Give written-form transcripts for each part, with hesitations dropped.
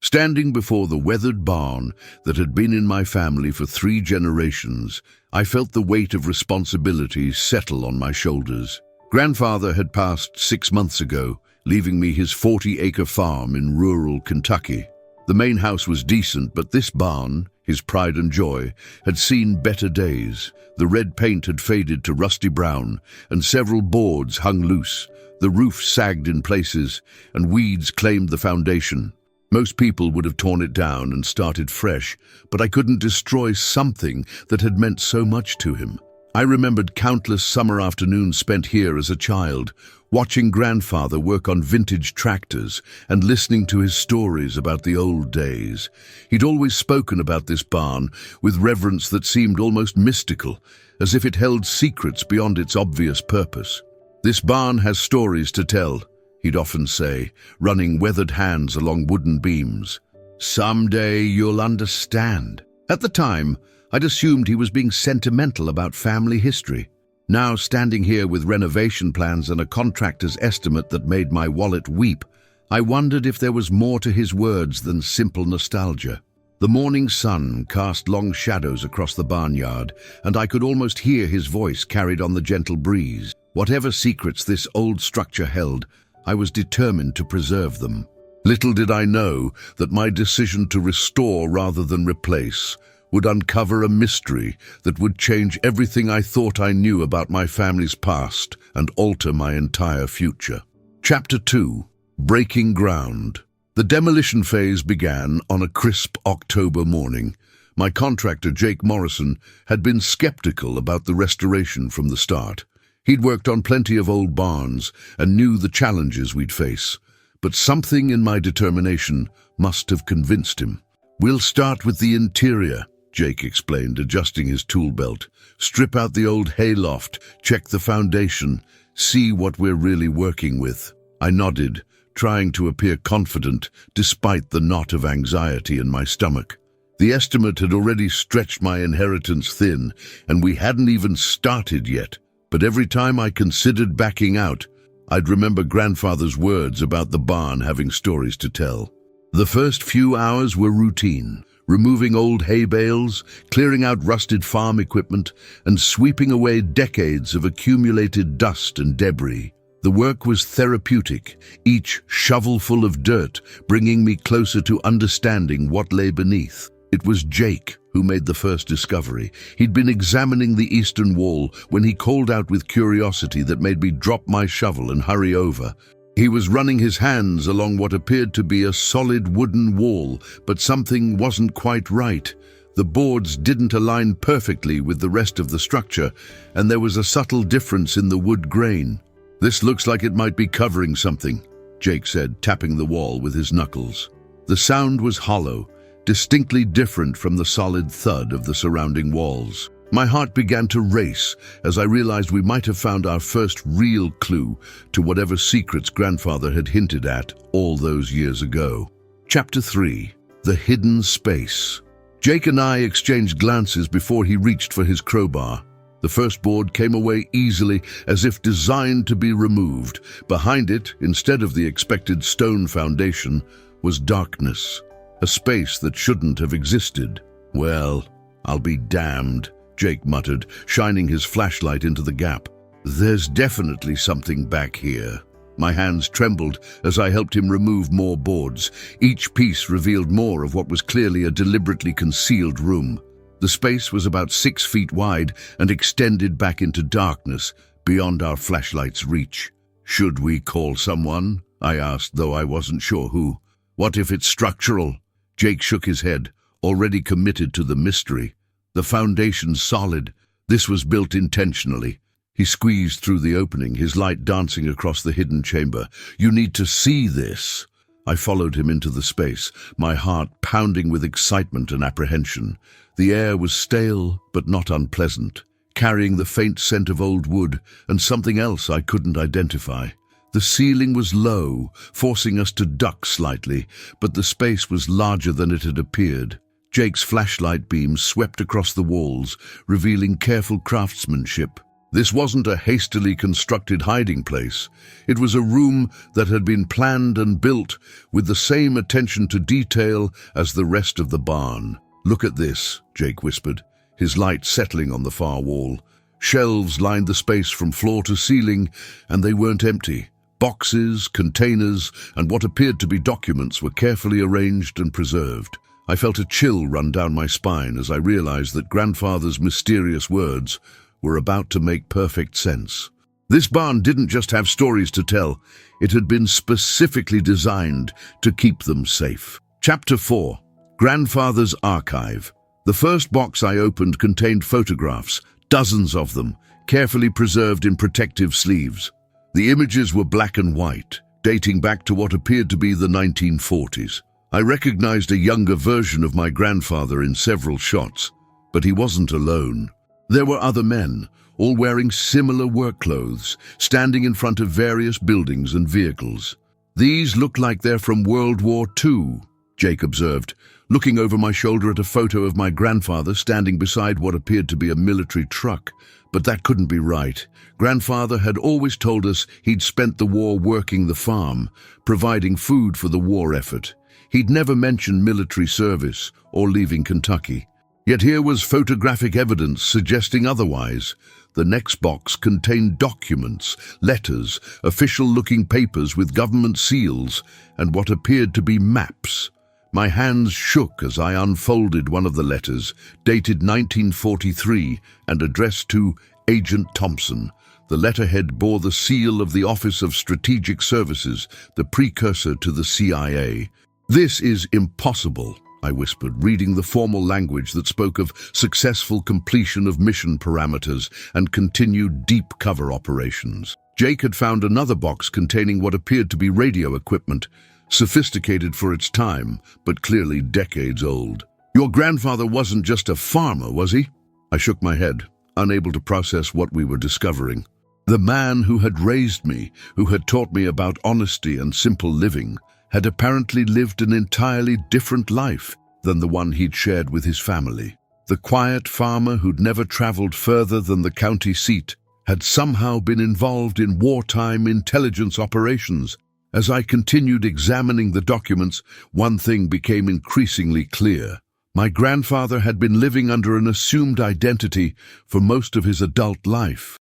Standing before the weathered barn that had been in my family for 3 generations, I felt the weight of responsibility settle on my shoulders. Grandfather had passed 6 months ago, leaving me his 40-acre farm in rural Kentucky. The main house was decent, but this barn, his pride and joy, had seen better days. The red paint had faded to rusty brown, and several boards hung loose. The roof sagged in places, and weeds claimed the foundation. Most people would have torn it down and started fresh, but I couldn't destroy something that had meant so much to him. I remembered countless summer afternoons spent here as a child, watching grandfather work on vintage tractors and listening to his stories about the old days. He'd always spoken about this barn with reverence that seemed almost mystical, as if it held secrets beyond its obvious purpose. "This barn has stories to tell," he'd often say, running weathered hands along wooden beams. "Someday you'll understand." At the time, I'd assumed he was being sentimental about family history. Now, standing here with renovation plans and a contractor's estimate that made my wallet weep, I wondered if there was more to his words than simple nostalgia. The morning sun cast long shadows across the barnyard, and I could almost hear his voice carried on the gentle breeze. Whatever secrets this old structure held, I was determined to preserve them. Little did I know that my decision to restore rather than replace would uncover a mystery that would change everything I thought I knew about my family's past and alter my entire future. Chapter 2. Breaking Ground. The demolition phase began on a crisp October morning. My contractor, Jake Morrison, had been skeptical about the restoration from the start. He'd worked on plenty of old barns and knew the challenges we'd face, but something in my determination must have convinced him. "We'll start with the interior," Jake explained, adjusting his tool belt. "Strip out the old hayloft, check the foundation, see what we're really working with." I nodded, trying to appear confident despite the knot of anxiety in my stomach. The estimate had already stretched my inheritance thin, and we hadn't even started yet. But every time I considered backing out, I'd remember grandfather's words about the barn having stories to tell. The first few hours were routine, removing old hay bales, clearing out rusted farm equipment, and sweeping away decades of accumulated dust and debris. The work was therapeutic, each shovelful of dirt bringing me closer to understanding what lay beneath. It was Jake who made the first discovery. He'd been examining the eastern wall when he called out with curiosity that made me drop my shovel and hurry over. He was running his hands along what appeared to be a solid wooden wall, but something wasn't quite right. The boards didn't align perfectly with the rest of the structure, and there was a subtle difference in the wood grain. "This looks like it might be covering something," Jake said, tapping the wall with his knuckles. The sound was hollow, distinctly different from the solid thud of the surrounding walls. My heart began to race as I realized we might have found our first real clue to whatever secrets grandfather had hinted at all those years ago. Chapter 3. The Hidden Space. Jake and I exchanged glances before he reached for his crowbar. The first board came away easily, as if designed to be removed. Behind it, instead of the expected stone foundation, was darkness. A space that shouldn't have existed. "Well, I'll be damned," Jake muttered, shining his flashlight into the gap. "There's definitely something back here." My hands trembled as I helped him remove more boards. Each piece revealed more of what was clearly a deliberately concealed room. The space was about 6 feet wide and extended back into darkness beyond our flashlight's reach. "Should we call someone?" I asked, though I wasn't sure who. "What if it's structural?" Jake shook his head, already committed to the mystery. "The foundation's solid. This was built intentionally." He squeezed through the opening, his light dancing across the hidden chamber. "You need to see this." I followed him into the space, my heart pounding with excitement and apprehension. The air was stale, but not unpleasant, carrying the faint scent of old wood and something else I couldn't identify. The ceiling was low, forcing us to duck slightly, but the space was larger than it had appeared. Jake's flashlight beam swept across the walls, revealing careful craftsmanship. This wasn't a hastily constructed hiding place. It was a room that had been planned and built with the same attention to detail as the rest of the barn. "Look at this," Jake whispered, his light settling on the far wall. Shelves lined the space from floor to ceiling, and they weren't empty. Boxes, containers, and what appeared to be documents were carefully arranged and preserved. I felt a chill run down my spine as I realized that Grandfather's mysterious words were about to make perfect sense. This barn didn't just have stories to tell, it had been specifically designed to keep them safe. Chapter 4. Grandfather's Archive. The first box I opened contained photographs, dozens of them, carefully preserved in protective sleeves. The images were black and white, dating back to what appeared to be the 1940s. I recognized a younger version of my grandfather in several shots, but he wasn't alone. There were other men, all wearing similar work clothes, standing in front of various buildings and vehicles. "These look like they're from World War II, Jake observed, looking over my shoulder at a photo of my grandfather standing beside what appeared to be a military truck. But that couldn't be right. Grandfather had always told us he'd spent the war working the farm, providing food for the war effort. He'd never mentioned military service or leaving Kentucky. Yet here was photographic evidence suggesting otherwise. The next box contained documents, letters, official-looking papers with government seals, and what appeared to be maps. My hands shook as I unfolded one of the letters, dated 1943 and addressed to Agent Thompson. The letterhead bore the seal of the Office of Strategic Services, the precursor to the CIA. "This is impossible," I whispered, reading the formal language that spoke of successful completion of mission parameters and continued deep cover operations. Jake had found another box containing what appeared to be radio equipment, sophisticated for its time, but clearly decades old. "Your grandfather wasn't just a farmer, was he?" I shook my head, unable to process what we were discovering. The man who had raised me, who had taught me about honesty and simple living, had apparently lived an entirely different life than the one he'd shared with his family. The quiet farmer who'd never traveled further than the county seat had somehow been involved in wartime intelligence operations. As I continued examining the documents, one thing became increasingly clear. My grandfather had been living under an assumed identity for most of his adult life.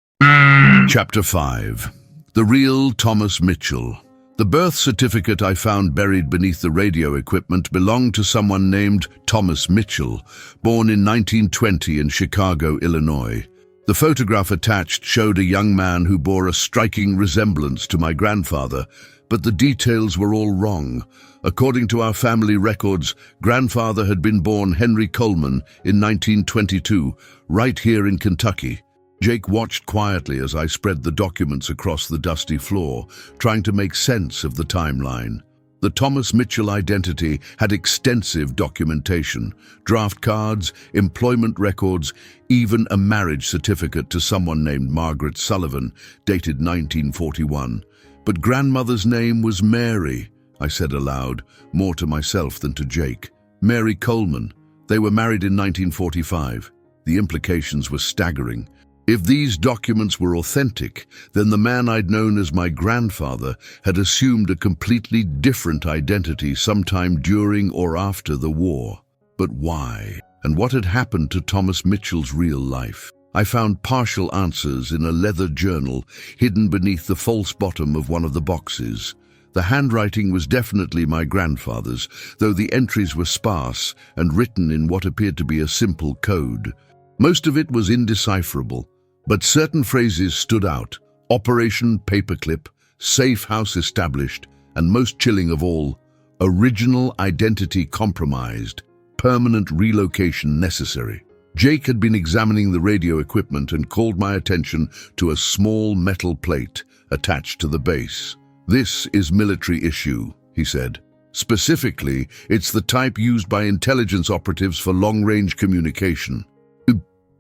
Chapter 5. The Real Thomas Mitchell. The birth certificate I found buried beneath the radio equipment belonged to someone named Thomas Mitchell, born in 1920 in Chicago, Illinois. The photograph attached showed a young man who bore a striking resemblance to my grandfather, but the details were all wrong. According to our family records, grandfather had been born Henry Coleman in 1922, right here in Kentucky. Jake watched quietly as I spread the documents across the dusty floor, trying to make sense of the timeline. The Thomas Mitchell identity had extensive documentation, draft cards, employment records, even a marriage certificate to someone named Margaret Sullivan, dated 1941. But grandmother's name was Mary, I said aloud, more to myself than to Jake. Mary Coleman. They were married in 1945. The implications were staggering. If these documents were authentic, then the man I'd known as my grandfather had assumed a completely different identity sometime during or after the war. But why? And what had happened to Thomas Mitchell's real life? I found partial answers in a leather journal hidden beneath the false bottom of one of the boxes. The handwriting was definitely my grandfather's, though the entries were sparse and written in what appeared to be a simple code. Most of it was indecipherable, but certain phrases stood out: Operation Paperclip, safe house established, and most chilling of all, original identity compromised, permanent relocation necessary. Jake had been examining the radio equipment and called my attention to a small metal plate attached to the base. "This is military issue," he said. "Specifically, it's the type used by intelligence operatives for long-range communication."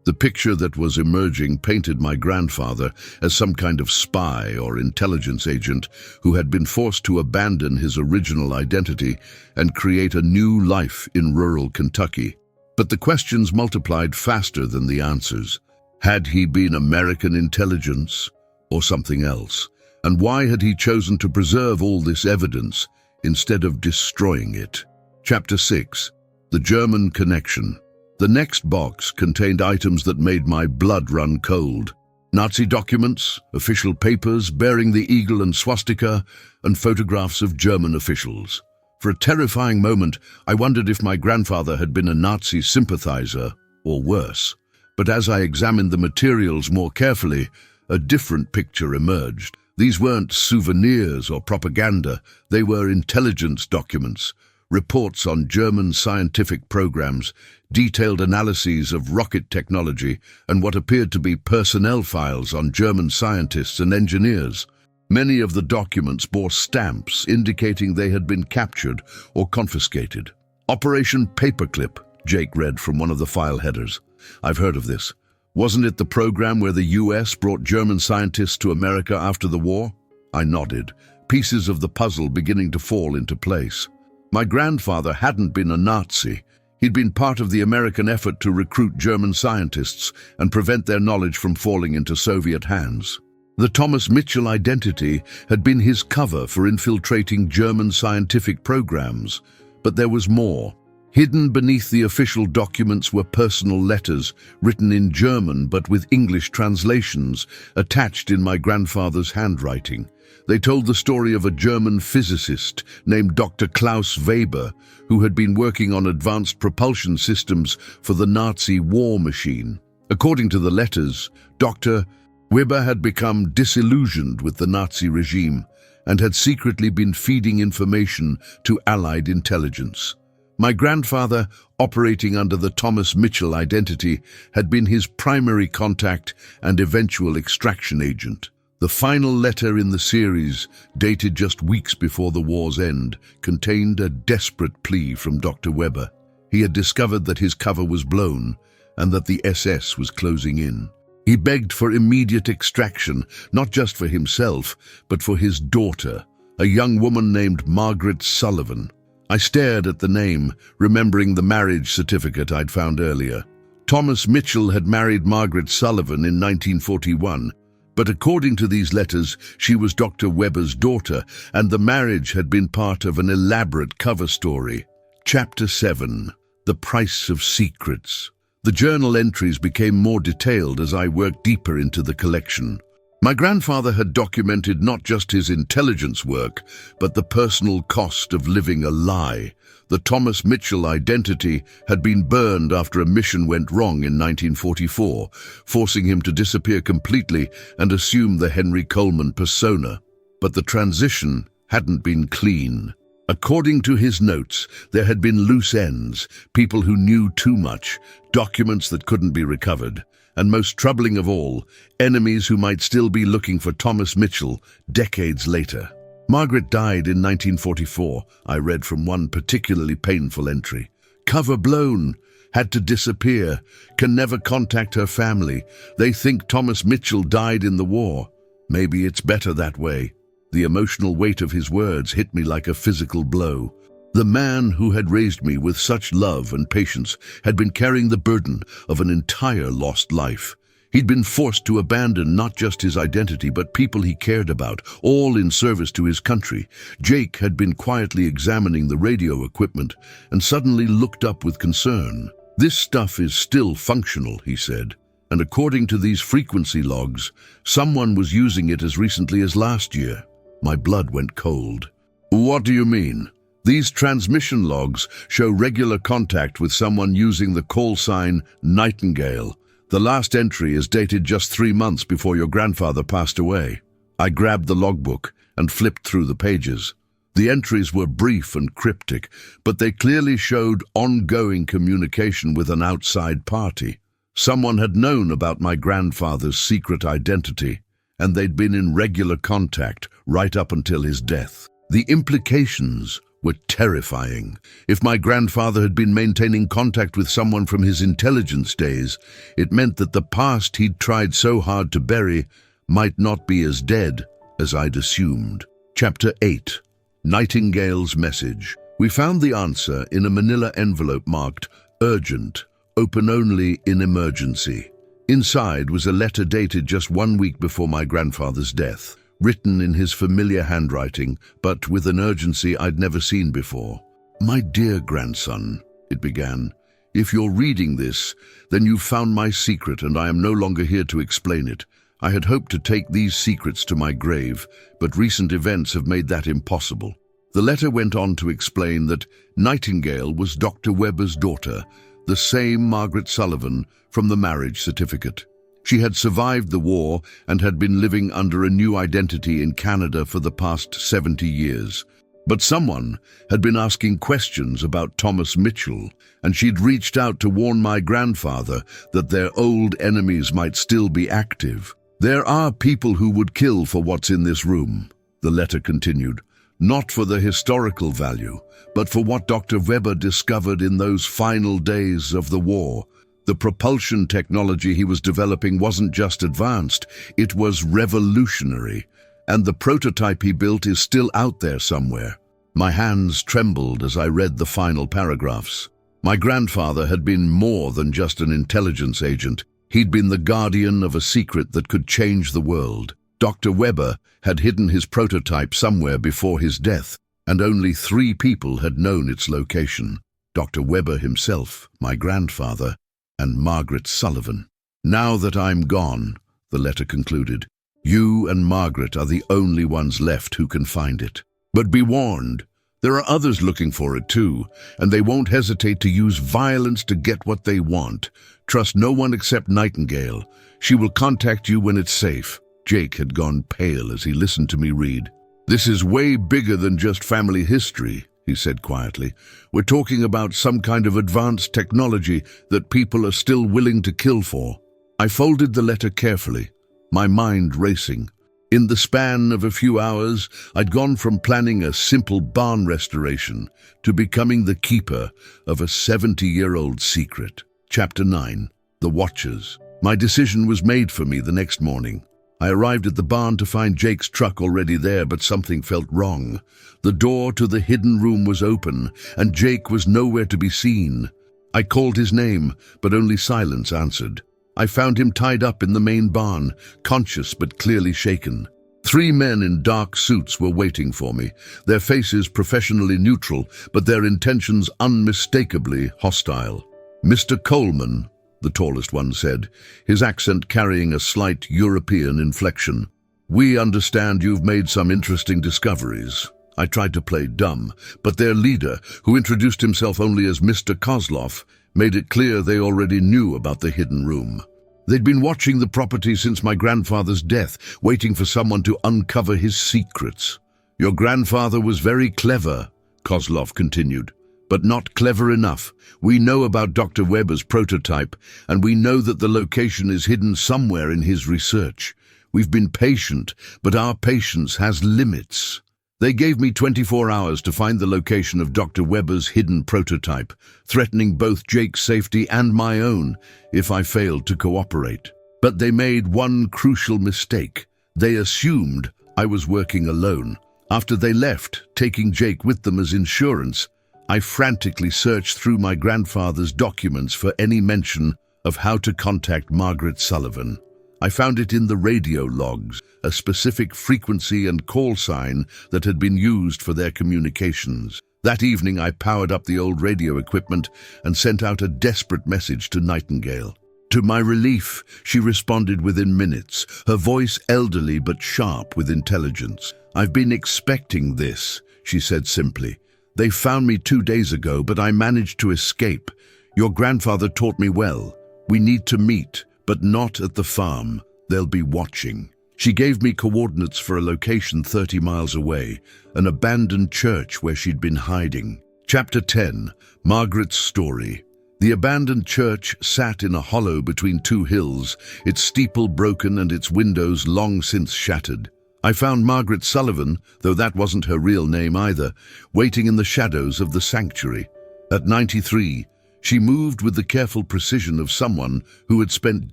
The picture that was emerging painted my grandfather as some kind of spy or intelligence agent who had been forced to abandon his original identity and create a new life in rural Kentucky. But the questions multiplied faster than the answers. Had he been American intelligence or something else? And why had he chosen to preserve all this evidence instead of destroying it? Chapter 6. The German Connection. The next box contained items that made my blood run cold. Nazi documents, official papers bearing the eagle and swastika, and photographs of German officials. For a terrifying moment, I wondered if my grandfather had been a Nazi sympathizer, or worse. But as I examined the materials more carefully, a different picture emerged. These weren't souvenirs or propaganda, they were intelligence documents, reports on German scientific programs, detailed analyses of rocket technology, and what appeared to be personnel files on German scientists and engineers. Many of the documents bore stamps indicating they had been captured or confiscated. Operation Paperclip, Jake read from one of the file headers. I've heard of this. Wasn't it the program where the US brought German scientists to America after the war? I nodded, pieces of the puzzle beginning to fall into place. My grandfather hadn't been a Nazi. He'd been part of the American effort to recruit German scientists and prevent their knowledge from falling into Soviet hands. The Thomas Mitchell identity had been his cover for infiltrating German scientific programs, but there was more. Hidden beneath the official documents were personal letters, written in German but with English translations, attached in my grandfather's handwriting. They told the story of a German physicist named Dr. Klaus Weber, who had been working on advanced propulsion systems for the Nazi war machine. According to the letters, Dr. Weber had become disillusioned with the Nazi regime and had secretly been feeding information to Allied intelligence. My grandfather, operating under the Thomas Mitchell identity, had been his primary contact and eventual extraction agent. The final letter in the series, dated just weeks before the war's end, contained a desperate plea from Dr. Weber. He had discovered that his cover was blown and that the SS was closing in. He begged for immediate extraction, not just for himself, but for his daughter, a young woman named Margaret Sullivan. I stared at the name, remembering the marriage certificate I'd found earlier. Thomas Mitchell had married Margaret Sullivan in 1941, but according to these letters, she was Dr. Weber's daughter, and the marriage had been part of an elaborate cover story. Chapter 7. The Price of Secrets. The journal entries became more detailed as I worked deeper into the collection. My grandfather had documented not just his intelligence work, but the personal cost of living a lie. The Thomas Mitchell identity had been burned after a mission went wrong in 1944, forcing him to disappear completely and assume the Henry Coleman persona. But the transition hadn't been clean. According to his notes, there had been loose ends, people who knew too much, documents that couldn't be recovered, and most troubling of all, enemies who might still be looking for Thomas Mitchell decades later. Margaret died in 1944, I read from one particularly painful entry. Cover blown, had to disappear, can never contact her family. They think Thomas Mitchell died in the war. Maybe it's better that way. The emotional weight of his words hit me like a physical blow. The man who had raised me with such love and patience had been carrying the burden of an entire lost life. He'd been forced to abandon not just his identity but people he cared about, all in service to his country. Jake had been quietly examining the radio equipment and suddenly looked up with concern. "This stuff is still functional," he said, "and according to these frequency logs, someone was using it as recently as last year." My blood went cold. "What do you mean?" "These transmission logs show regular contact with someone using the call sign Nightingale. The last entry is dated just 3 months before your grandfather passed away." I grabbed the logbook and flipped through the pages. The entries were brief and cryptic, but they clearly showed ongoing communication with an outside party. Someone had known about my grandfather's secret identity, and they'd been in regular contact right up until his death. The implications were terrifying. If my grandfather had been maintaining contact with someone from his intelligence days, it meant that the past he'd tried so hard to bury might not be as dead as I'd assumed. Chapter 8. Nightingale's Message. We found the answer in a manila envelope marked "Urgent, open only in emergency." Inside was a letter dated just 1 week before my grandfather's death, written in his familiar handwriting, but with an urgency I'd never seen before. "My dear grandson," it began, "if you're reading this, then you've found my secret and I am no longer here to explain it. I had hoped to take these secrets to my grave, but recent events have made that impossible." The letter went on to explain that Nightingale was Dr. Webber's daughter, the same Margaret Sullivan from the marriage certificate. She had survived the war and had been living under a new identity in Canada for the past 70 years. But someone had been asking questions about Thomas Mitchell, and she'd reached out to warn my grandfather that their old enemies might still be active. "There are people who would kill for what's in this room," the letter continued, "not for the historical value, but for what Dr. Webber discovered in those final days of the war. The propulsion technology he was developing wasn't just advanced, it was revolutionary. And the prototype he built is still out there somewhere." My hands trembled as I read the final paragraphs. My grandfather had been more than just an intelligence agent. He'd been the guardian of a secret that could change the world. Dr. Webber had hidden his prototype somewhere before his death, and only 3 people had known its location: Dr. Webber himself, my grandfather, and Margaret Sullivan. "Now that I'm gone," the letter concluded, "you and Margaret are the only ones left who can find it. But be warned, there are others looking for it too, and they won't hesitate to use violence to get what they want. Trust no one except Nightingale. She will contact you when it's safe." Jake had gone pale as he listened to me read. "This is way bigger than just family history," he said quietly. "We're talking about some kind of advanced technology that people are still willing to kill for." I folded the letter carefully, my mind racing. In the span of a few hours, I'd gone from planning a simple barn restoration to becoming the keeper of a 70-year-old secret. Chapter 9. The Watchers. My decision was made for me the next morning. I arrived at the barn to find Jake's truck already there, but something felt wrong. The door to the hidden room was open, and Jake was nowhere to be seen. I called his name, but only silence answered. I found him tied up in the main barn, conscious but clearly shaken. 3 men in dark suits were waiting for me, their faces professionally neutral, but their intentions unmistakably hostile. "Mr. Coleman," the tallest one said, his accent carrying a slight European inflection. "We understand you've made some interesting discoveries." I tried to play dumb, but their leader, who introduced himself only as Mr. Kozlov, made it clear they already knew about the hidden room. They'd been watching the property since my grandfather's death, waiting for someone to uncover his secrets. "Your grandfather was very clever," Kozlov continued, "but not clever enough. We know about Dr. Webber's prototype, and we know that the location is hidden somewhere in his research. We've been patient, but our patience has limits." They gave me 24 hours to find the location of Dr. Webber's hidden prototype, threatening both Jake's safety and my own if I failed to cooperate. But they made one crucial mistake. They assumed I was working alone. After they left, taking Jake with them as insurance, I frantically searched through my grandfather's documents for any mention of how to contact Margaret Sullivan. I found it in the radio logs, a specific frequency and call sign that had been used for their communications. That evening I powered up the old radio equipment and sent out a desperate message to Nightingale. To my relief, she responded within minutes, her voice elderly but sharp with intelligence. "I've been expecting this," she said simply. "They found me 2 days ago, but I managed to escape. Your grandfather taught me well. We need to meet, but not at the farm. They'll be watching." She gave me coordinates for a location 30 miles away, an abandoned church where she'd been hiding. Chapter 10. Margaret's Story. The abandoned church sat in a hollow between 2 hills, its steeple broken and its windows long since shattered. I found Margaret Sullivan, though that wasn't her real name either, waiting in the shadows of the sanctuary. At 93, she moved with the careful precision of someone who had spent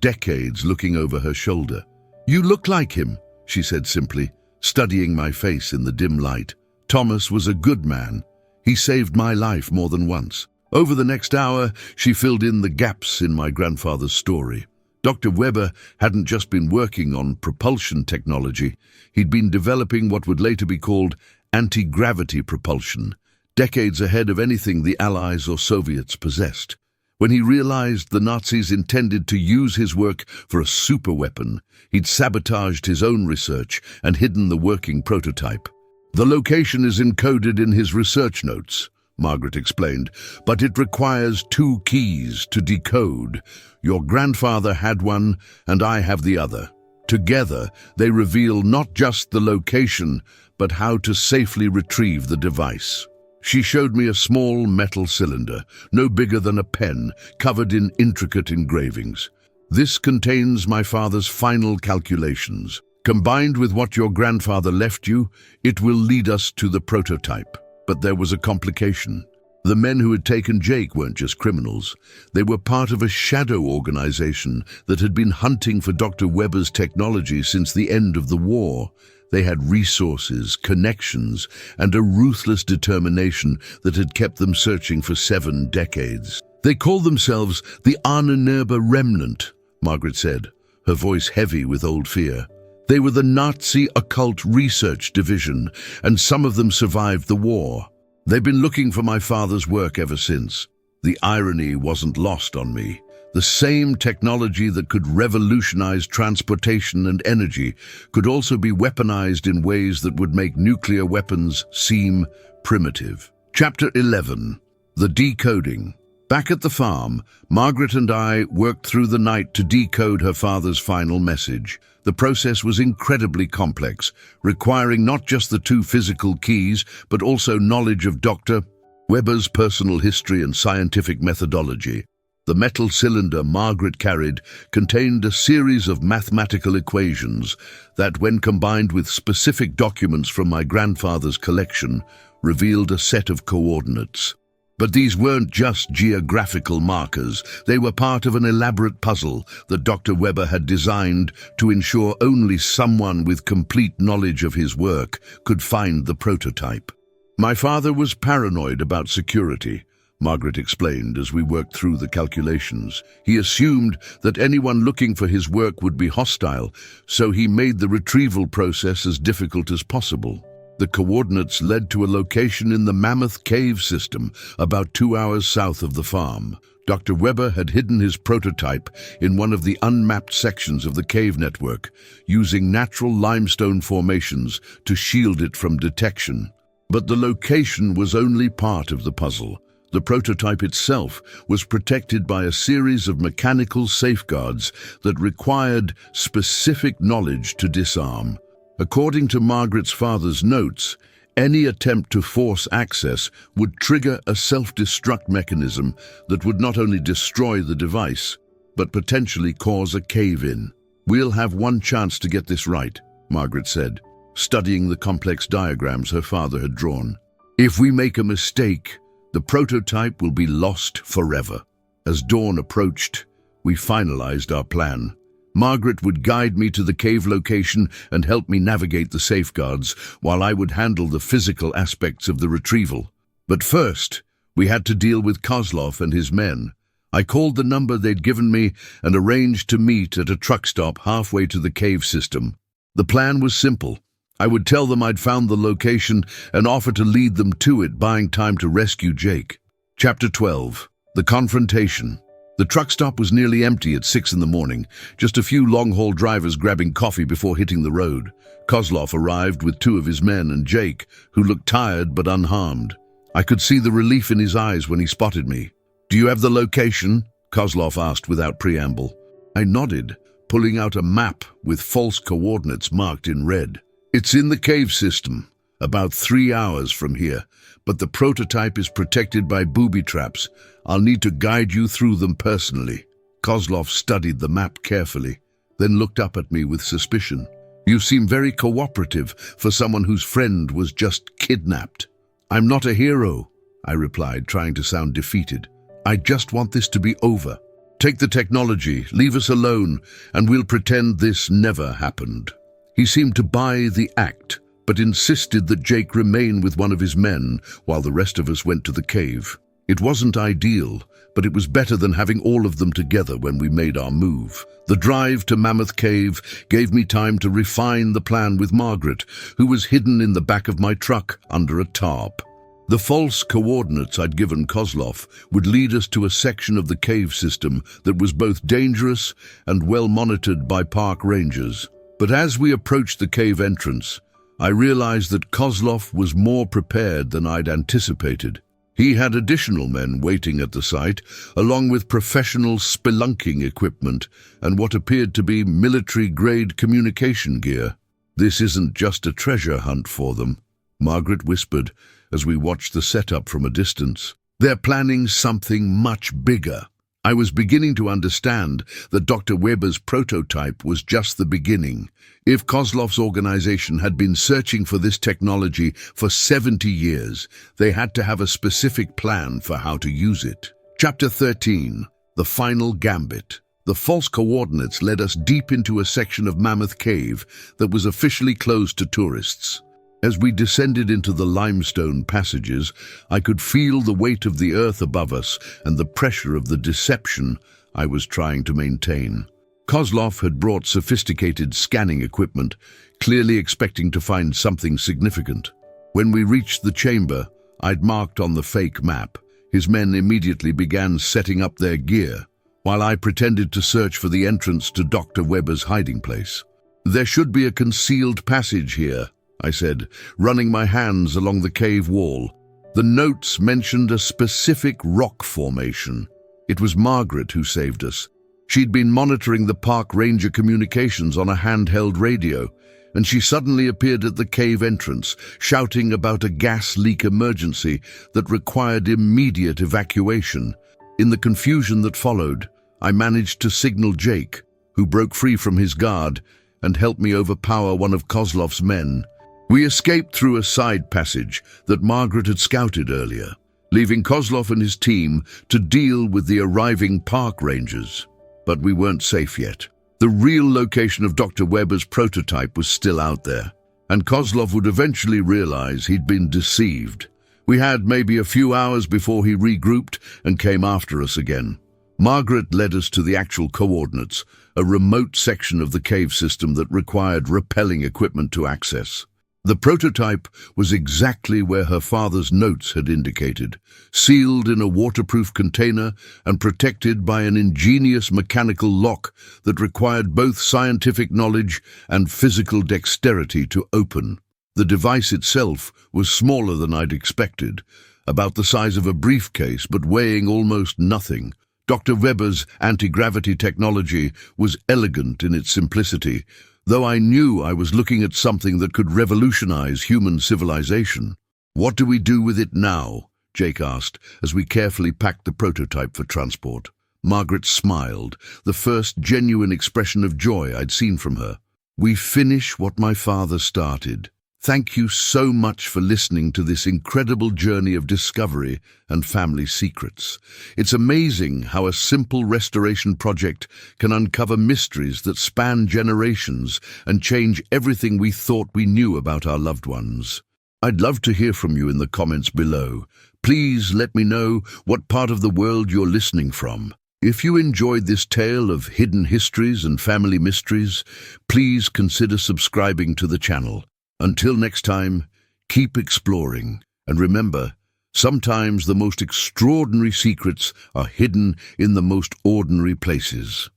decades looking over her shoulder. "You look like him," she said simply, studying my face in the dim light. "Thomas was a good man. He saved my life more than once." Over the next hour, she filled in the gaps in my grandfather's story. Dr. Weber hadn't just been working on propulsion technology, he'd been developing what would later be called anti-gravity propulsion, decades ahead of anything the Allies or Soviets possessed. When he realized the Nazis intended to use his work for a superweapon, he'd sabotaged his own research and hidden the working prototype. "The location is encoded in his research notes," Margaret explained, "but it requires 2 keys to decode. Your grandfather had one, and I have the other. Together, they reveal not just the location, but how to safely retrieve the device." She showed me a small metal cylinder, no bigger than a pen, covered in intricate engravings. "This contains my father's final calculations. Combined with what your grandfather left you, it will lead us to the prototype." But there was a complication. The men who had taken Jake weren't just criminals. They were part of a shadow organization that had been hunting for Dr. Weber's technology since the end of the war. They had resources, connections, and a ruthless determination that had kept them searching for 7 decades. "They call themselves the Ahnenerbe Remnant," Margaret said, her voice heavy with old fear. "They were the Nazi Occult Research Division, and some of them survived the war. They've been looking for my father's work ever since." The irony wasn't lost on me. The same technology that could revolutionize transportation and energy could also be weaponized in ways that would make nuclear weapons seem primitive. Chapter 11. The Decoding. Back at the farm, Margaret and I worked through the night to decode her father's final message. The process was incredibly complex, requiring not just the 2 physical keys, but also knowledge of Dr. Weber's personal history and scientific methodology. The metal cylinder Margaret carried contained a series of mathematical equations that, when combined with specific documents from my grandfather's collection, revealed a set of coordinates. But these weren't just geographical markers. They were part of an elaborate puzzle that Dr. Weber had designed to ensure only someone with complete knowledge of his work could find the prototype. "My father was paranoid about security," Margaret explained as we worked through the calculations. "He assumed that anyone looking for his work would be hostile, so he made the retrieval process as difficult as possible. The coordinates led to a location in the Mammoth Cave system, about 2 hours south of the farm. Dr. Weber had hidden his prototype in one of the unmapped sections of the cave network, using natural limestone formations to shield it from detection. But the location was only part of the puzzle. The prototype itself was protected by a series of mechanical safeguards that required specific knowledge to disarm. According to Margaret's father's notes, any attempt to force access would trigger a self-destruct mechanism that would not only destroy the device, but potentially cause a cave-in. "We'll have one chance to get this right," Margaret said, studying the complex diagrams her father had drawn. "If we make a mistake, the prototype will be lost forever." As dawn approached, we finalized our plan. Margaret would guide me to the cave location and help me navigate the safeguards, while I would handle the physical aspects of the retrieval. But first, we had to deal with Kozlov and his men. I called the number they'd given me and arranged to meet at a truck stop halfway to the cave system. The plan was simple. I would tell them I'd found the location and offer to lead them to it, buying time to rescue Jake. Chapter 12. The Confrontation. The truck stop was nearly empty at 6 in the morning, just a few long-haul drivers grabbing coffee before hitting the road. Kozlov arrived with 2 of his men and Jake, who looked tired but unharmed. I could see the relief in his eyes when he spotted me. "Do you have the location?" Kozlov asked without preamble. I nodded, pulling out a map with false coordinates marked in red. "It's in the cave system, about 3 hours from here, but the prototype is protected by booby traps. I'll need to guide you through them personally." Kozlov studied the map carefully, then looked up at me with suspicion. "You seem very cooperative for someone whose friend was just kidnapped." "I'm not a hero," I replied, trying to sound defeated. "I just want this to be over. Take the technology, leave us alone, and we'll pretend this never happened." He seemed to buy the act, but insisted that Jake remain with one of his men while the rest of us went to the cave. It wasn't ideal, but it was better than having all of them together when we made our move. The drive to Mammoth Cave gave me time to refine the plan with Margaret, who was hidden in the back of my truck under a tarp. The false coordinates I'd given Kozlov would lead us to a section of the cave system that was both dangerous and well monitored by park rangers. But as we approached the cave entrance, I realized that Kozlov was more prepared than I'd anticipated. He had additional men waiting at the site, along with professional spelunking equipment and what appeared to be military-grade communication gear. "This isn't just a treasure hunt for them," Margaret whispered as we watched the setup from a distance. "They're planning something much bigger." I was beginning to understand that Dr. Weber's prototype was just the beginning. If Kozlov's organization had been searching for this technology for 70 years, they had to have a specific plan for how to use it. Chapter 13. The Final Gambit. The false coordinates led us deep into a section of Mammoth Cave that was officially closed to tourists. As we descended into the limestone passages, I could feel the weight of the earth above us and the pressure of the deception I was trying to maintain. Kozlov had brought sophisticated scanning equipment, clearly expecting to find something significant. When we reached the chamber I'd marked on the fake map, his men immediately began setting up their gear, while I pretended to search for the entrance to Dr. Weber's hiding place. "There should be a concealed passage here," I said, running my hands along the cave wall. The notes mentioned a specific rock formation. It was Margaret who saved us. She'd been monitoring the park ranger communications on a handheld radio, and she suddenly appeared at the cave entrance, shouting about a gas leak emergency that required immediate evacuation. In the confusion that followed, I managed to signal Jake, who broke free from his guard and helped me overpower one of Kozlov's men. We escaped through a side passage that Margaret had scouted earlier, leaving Kozlov and his team to deal with the arriving park rangers. But we weren't safe yet. The real location of Dr. Weber's prototype was still out there, and Kozlov would eventually realize he'd been deceived. We had maybe a few hours before he regrouped and came after us again. Margaret led us to the actual coordinates, a remote section of the cave system that required rappelling equipment to access. The prototype was exactly where her father's notes had indicated, sealed in a waterproof container and protected by an ingenious mechanical lock that required both scientific knowledge and physical dexterity to open. The device itself was smaller than I'd expected, about the size of a briefcase but weighing almost nothing. Dr. Weber's anti-gravity technology was elegant in its simplicity, though I knew I was looking at something that could revolutionize human civilization. "What do we do with it now?" Jake asked, as we carefully packed the prototype for transport. Margaret smiled, the first genuine expression of joy I'd seen from her. "We finish what my father started. Thank you so much for listening to this incredible journey of discovery and family secrets. It's amazing how a simple restoration project can uncover mysteries that span generations and change everything we thought we knew about our loved ones. I'd love to hear from you in the comments below. Please let me know what part of the world you're listening from. If you enjoyed this tale of hidden histories and family mysteries, please consider subscribing to the channel. Until next time, keep exploring, and remember, sometimes the most extraordinary secrets are hidden in the most ordinary places.